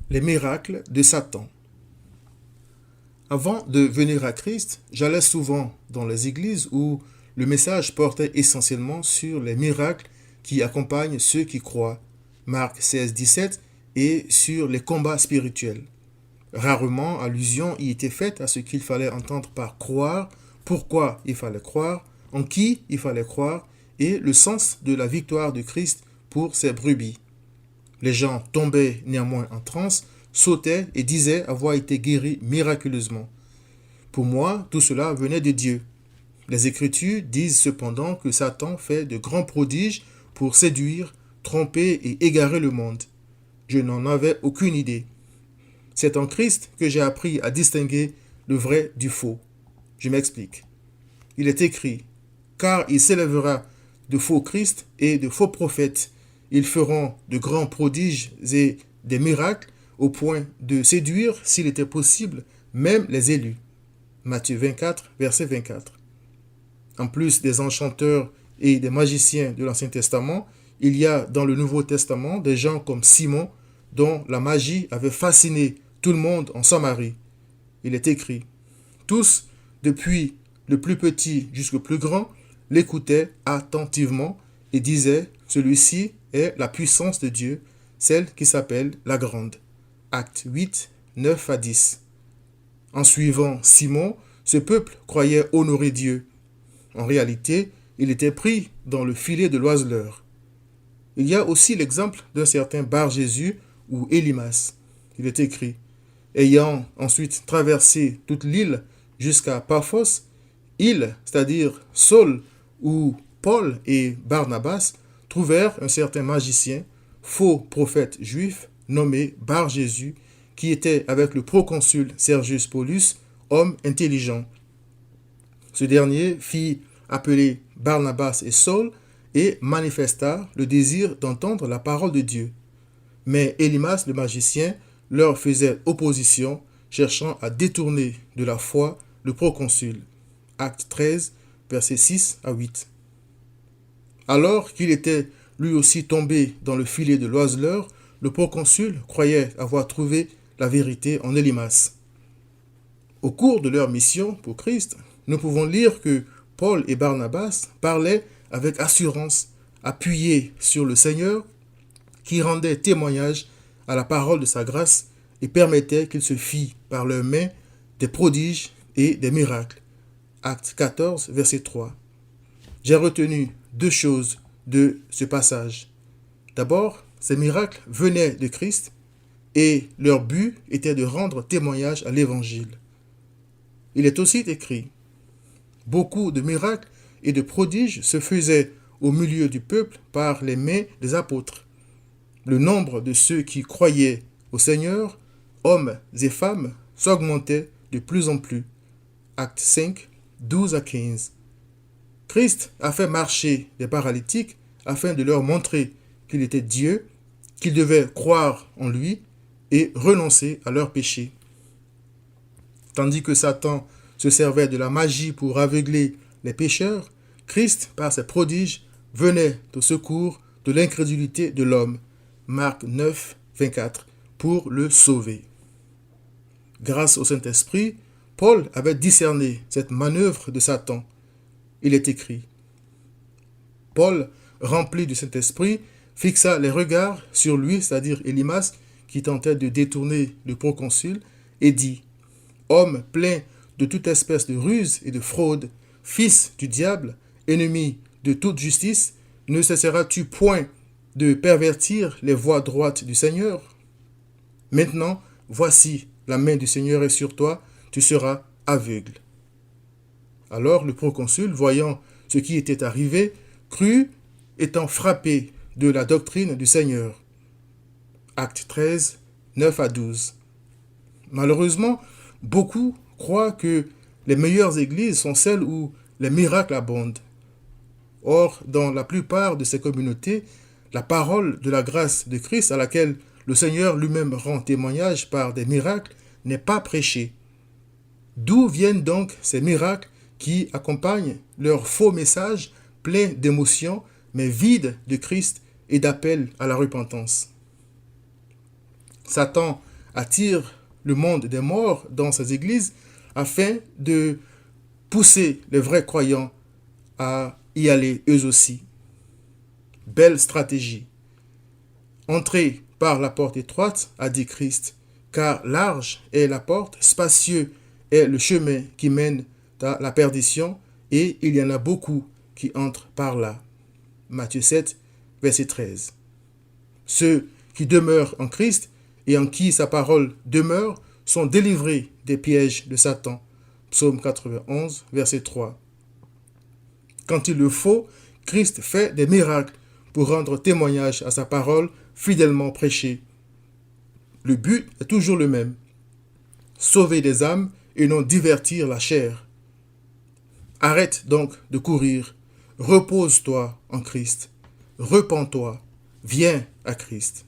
Les miracles de Satan. Avant de venir à Christ, j'allais souvent dans les églises où le message portait essentiellement sur les miracles qui accompagnent ceux qui croient, Marc 16, 17, et sur les combats spirituels. Rarement allusion y était faite à ce qu'il fallait entendre par croire, pourquoi il fallait croire, en qui il fallait croire, et le sens de la victoire de Christ pour ses brebis. Les gens tombaient néanmoins en transe, sautaient et disaient avoir été guéris miraculeusement. Pour moi, tout cela venait de Dieu. Les Écritures disent cependant que Satan fait de grands prodiges pour séduire, tromper et égarer le monde. Je n'en avais aucune idée. C'est en Christ que j'ai appris à distinguer le vrai du faux. Je m'explique. Il est écrit, car il s'élèvera de faux Christ et de faux prophètes. Ils feront de grands prodiges et des miracles au point de séduire, s'il était possible, même les élus. Matthieu 24, verset 24. En plus des enchanteurs et des magiciens de l'Ancien Testament, il y a dans le Nouveau Testament des gens comme Simon, dont la magie avait fasciné tout le monde en Samarie. Il est écrit, tous, depuis le plus petit jusqu'au plus grand, l'écoutaient attentivement et disaient, celui-ci est la puissance de Dieu, celle qui s'appelle la grande. Acte 8, 9 à 10. En suivant Simon, ce peuple croyait honorer Dieu. En réalité, il était pris dans le filet de l'oiseleur. Il y a aussi l'exemple d'un certain Bar-Jésus ou Élimas. Il est écrit, ayant ensuite traversé toute l'île jusqu'à Paphos, ils, c'est-à-dire Saul ou Paul et Barnabas, trouvèrent un certain magicien, faux prophète juif, nommé Bar-Jésus, qui était avec le proconsul Sergius Paulus, homme intelligent. Ce dernier fit appeler Barnabas et Saul et manifesta le désir d'entendre la parole de Dieu. Mais Élimas, le magicien, leur faisait opposition, cherchant à détourner de la foi le proconsul. Acte 13, versets 6 à 8. Alors qu'il était lui aussi tombé dans le filet de l'oiseleur, le proconsul croyait avoir trouvé la vérité en Élimas. Au cours de leur mission pour Christ, nous pouvons lire que Paul et Barnabas parlaient avec assurance, appuyés sur le Seigneur, qui rendait témoignage à la parole de sa grâce et permettait qu'il se fît par leurs mains des prodiges et des miracles. Acte 14, verset 3. J'ai retenu deux choses de ce passage. D'abord, ces miracles venaient de Christ et leur but était de rendre témoignage à l'Évangile. Il est aussi écrit, beaucoup de miracles et de prodiges se faisaient au milieu du peuple par les mains des apôtres. Le nombre de ceux qui croyaient au Seigneur, hommes et femmes, s'augmentait de plus en plus. Acte 5, 12 à 15. Christ a fait marcher les paralytiques afin de leur montrer qu'il était Dieu, qu'ils devaient croire en lui et renoncer à leurs péchés. Tandis que Satan se servait de la magie pour aveugler les pécheurs, Christ, par ses prodiges, venait au secours de l'incrédulité de l'homme. Marc 9, 24, pour le sauver. Grâce au Saint-Esprit, Paul avait discerné cette manœuvre de Satan. Il est écrit, Paul, rempli du Saint-Esprit, fixa les regards sur lui, c'est-à-dire Élimas, qui tentait de détourner le proconsul, et dit, homme plein de toute espèce de ruse et de fraude, fils du diable, ennemi de toute justice, ne cesseras-tu point de pervertir les voies droites du Seigneur? Maintenant, voici, la main du Seigneur est sur toi, tu seras aveugle. Alors le proconsul, voyant ce qui était arrivé, crut, étant frappé de la doctrine du Seigneur. Acte 13, 9 à 12. Malheureusement, beaucoup croient que les meilleures églises sont celles où les miracles abondent. Or, dans la plupart de ces communautés, la parole de la grâce de Christ à laquelle le Seigneur lui-même rend témoignage par des miracles n'est pas prêchée. D'où viennent donc ces miracles qui accompagnent leur faux message plein d'émotions mais vide de Christ et d'appel à la repentance? Satan attire le monde des morts dans ses églises afin de pousser les vrais croyants à y aller eux aussi. Belle stratégie. Entrez par la porte étroite, a dit Christ, car large est la porte, spacieux est le chemin qui mène à la perdition, et il y en a beaucoup qui entrent par là. Matthieu 7, verset 13. Ceux qui demeurent en Christ et en qui sa parole demeure sont délivrés des pièges de Satan. Psaume 91, verset 3. Quand il le faut, Christ fait des miracles pour rendre témoignage à sa parole fidèlement prêchée. Le but est toujours le même: sauver des âmes et non divertir la chair. Arrête donc de courir, repose-toi en Christ, repens-toi, viens à Christ.